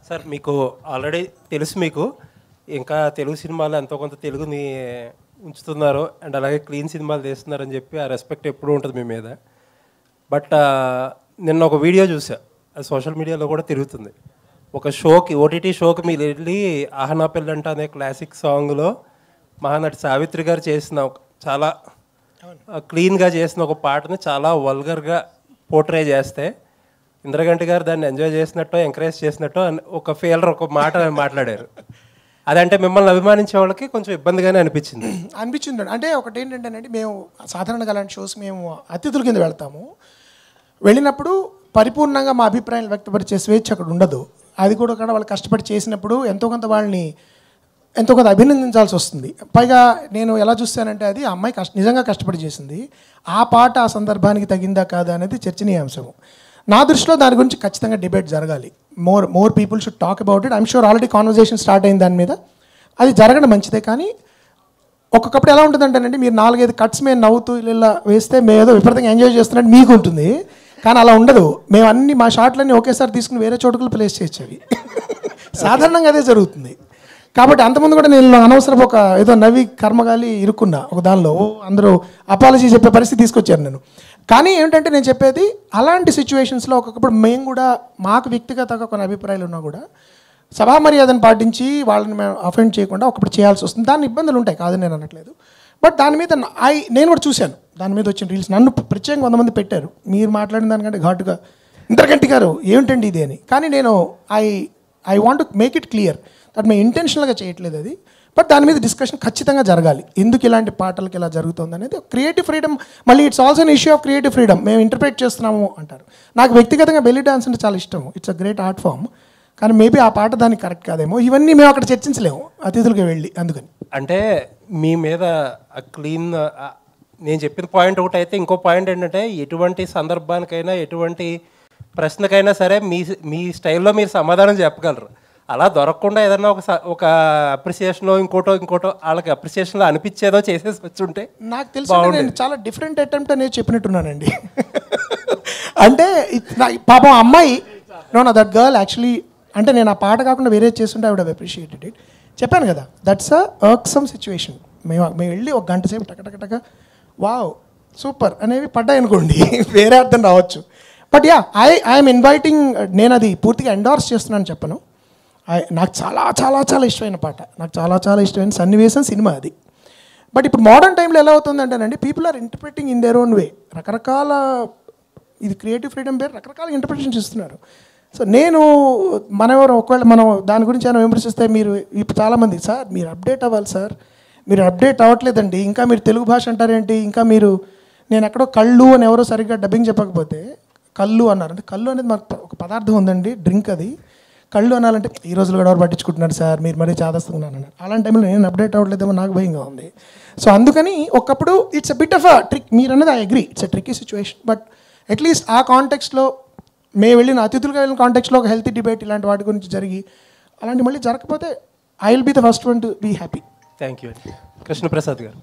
Sir మీకు already తెలుసు, మీకు ఇంకా తెలుగు సినిమాలు ఎంతో కొంత తెలుగుని ఉంచుతున్నారు అండ్ అలాగే క్లీన్ సినిమాలు తీస్తున్నారని చెప్పి ఆ రెస్పెక్ట్ ఎప్పుడూ ఉంటుంది మీ మీద. బట్ నిన్న ఒక వీడియో చూసా, అది సోషల్ మీడియాలో కూడా తిరుగుతుంది. ఒక షోకి, ఓటీటీ షోకి మీరు వెళ్ళి ఆహనా పెళ్ళంట అనే క్లాసిక్ సాంగ్లో మహానటి సావిత్రి గారు చేసిన చాలా క్లీన్గా చేసిన ఒక పాటని చాలా వల్గర్గా పోర్ట్రే చేస్తే ఇంద్రగంటి గారు దాన్ని ఎంజాయ్ చేసినట్టు, ఎంకరేజ్ చేసినట్టు ఒక ఫీలర్ ఒక మాట మాట్లాడారు. అదంటే మిమ్మల్ని అభిమానించే వాళ్ళకి కొంచెం ఇబ్బందిగానే అనిపించింది. అంటే ఒకటి ఏంటంటేనండి, మేము సాధారణంగా అలాంటి షోస్ మేము అతిథుల కింద వెళ్తాము. వెళ్ళినప్పుడు పరిపూర్ణంగా మా అభిప్రాయాలు వ్యక్తపరిచే స్వేచ్ఛ అక్కడ ఉండదు. అది కూడా అక్కడ వాళ్ళు కష్టపడి చేసినప్పుడు ఎంతో కొంత వాళ్ళని ఎంతో కొంత అభినందించాల్సి వస్తుంది. పైగా నేను ఎలా చూస్తానంటే అది ఆ అమ్మాయి నిజంగా కష్టపడి చేసింది. ఆ పాట ఆ సందర్భానికి తగిందా కాదా అనేది చర్చనీయాంశము. నా దృష్టిలో దాని గురించి ఖచ్చితంగా డిబేట్ జరగాలి. More people should talk about it. I'm sure already conversation start అయింది దాని మీద. అది జరగడం మంచిదే. కానీ ఒక్కొక్కప్పుడు ఎలా ఉంటుందంటేనండి, మీరు 4-5 కట్స్ మేము నవ్వుతూ ఇలా వేస్తే మేము ఏదో విపరీతంగా ఎంజాయ్ చేస్తున్నట్టు మీకు ఉంటుంది. కానీ అలా ఉండదు. మేము అన్ని మా షాట్లన్నీ ఒకేసారి తీసుకుని వేరే చోటుకులు ప్లేస్ చేయొచ్చు. అవి సాధారణంగా అదే జరుగుతుంది. కాబట్టి అంతకుముందు కూడా నేను అనవసరం ఒక ఏదో నవ్వి కర్మగాలి ఇరుక్కున్నా ఒక దానిలో. అందరూ అపాలజీ చెప్పే పరిస్థితి తీసుకొచ్చారు నేను. కానీ ఏమిటంటే నేను చెప్పేది, అలాంటి సిచ్యువేషన్స్లో ఒక్కొక్కప్పుడు మేము కూడా మాకు వ్యక్తిగతంగా కొన్ని అభిప్రాయాలు ఉన్నా కూడా సభా మర్యాదను పాటించి వాళ్ళని మేము అఫెండ్ చేయకుండా ఒకప్పుడు చేయాల్సి వస్తుంది. దాని ఇబ్బందులు ఉంటాయి, కాదని నేను అనట్లేదు. బట్ దాని మీద నేను కూడా చూశాను, దాని మీద వచ్చిన రీల్స్. నన్ను ప్రత్యేకంగా 100 మంది పెట్టారు, మీరు మాట్లాడిన దానికంటే ఘాటుగా ఇంద్రగంటి గారు ఏమిటండి ఇది అని. కానీ నేను I want to make it clear that మేము ఇంటెన్షనల్గా చేయట్లేదు అది. బట్ దాని మీద డిస్కషన్ ఖచ్చితంగా జరగాలి. ఎందుకు ఇలాంటి పాటలకి ఇలా జరుగుతుంది అనేది క్రియేటివ్ ఫ్రీడమ్. మళ్ళీ it's also an issue of creative freedom. మేము ఇంటర్ప్రిట్ చేస్తున్నాము అంటారు. నాకు వ్యక్తిగతంగా బెల్లీ డాన్స్ అంటే చాలా ఇష్టం. It's a great art form. కానీ మేబీ ఆ పాట దానికి కరెక్ట్ కాదేమో. ఇవన్నీ మేము అక్కడ చర్చించలేము అతిథులకి వెళ్ళి. అందుకని అంటే మీ మీద క్లీన్, నేను చెప్పిన పాయింట్ ఒకటి అయితే, ఇంకో పాయింట్ ఏంటంటే ఎటువంటి సందర్భానికైనా ఎటువంటి ప్రశ్నకైనా సరే మీ స్టైల్లో మీరు సమాధానం చెప్పగలరు. అలా దొరకకుండా ఏదన్నా ఒక అప్రిసియేషనో ఇంకోటో వాళ్ళకి అప్రిసియేషన్లో అనిపించేదో చేసేసి వచ్చుంటే నాకు తెలుసు. నేను చాలా డిఫరెంట్ అటెంప్ట్ అనేది చెప్పినట్టున్నానండి. అంటే పాపం అమ్మాయి దట్ గర్ల్ యాక్చువల్లీ, అంటే నేను ఆ పాట కాకుండా వేరే చేస్తుంటే I would have appreciated it. చెప్పాను కదా, దట్స్ అ వర్క్సమ్ సిచ్యువేషన్. మేము వెళ్ళి 1 గంట సేపు టక వావ్ సూపర్ అనేవి పడ్డాయి అనుకోండి, వేరే అర్థం రావచ్చు. But yeah, I'm inviting. నేను అది పూర్తిగా ఎండార్స్ చేస్తున్నాను చెప్పను. నాకు చాలా చాలా చాలా ఇష్టమైన పాట, నాకు చాలా చాలా ఇష్టమైన సన్నివేశం సినిమా అది. బట్ ఇప్పుడు మోడర్న్ టైంలో ఎలా అవుతుందంటేనండి, people are interpreting in their own way. రకరకాల, ఇది క్రియేటివ్ ఫ్రీడమ్ పేరు, రకరకాల ఇంటర్ప్రిటేషన్స్ ఇస్తున్నారు. సో నేను ఒకవేళ మనం దాని గురించి ఏమైనా విమర్శిస్తే, మీరు ఇప్పుడు చాలామంది సార్ మీరు అప్డేట్ అవ్వాలి సార్, మీరు అప్డేట్ అవ్వట్లేదండి, ఇంకా మీరు తెలుగు భాష అంటారేంటి, ఇంకా మీరు నేను ఎక్కడో కళ్ళు అని ఎవరో సరిగ్గా డబ్బింగ్ చెప్పకపోతే కళ్ళు అన్నారు. అంటే కళ్ళు అనేది మాకు ఒక పదార్థం ఉందండి, డ్రింక్ అది. కళ్ళు అనాలంటే ఈ రోజులు కూడా ఎవరు పట్టించుకుంటున్నారు సార్, మీరు మరీ చాదస్తున్నాను అన్నారు. అలాంటి టైంలో నేను అప్డేట్ అవ్వట్లేదేమో నాకు భయంగా ఉంది. సో అందుకని ఒకప్పుడు it's a bit of a trick. మీరు అన్నది I agree, it's a tricky situation. But at least ఆ కాంటెక్స్ట్లో, మేము వెళ్ళిన అతిథులుగా వెళ్ళిన కాంటెక్స్లో ఒక హెల్తీ డిబేట్ ఇలాంటి వాటి గురించి జరిగి అలాంటి మళ్ళీ జరగకపోతే I will be the first one to be happy. Thank you. Krishnaprasad గారు.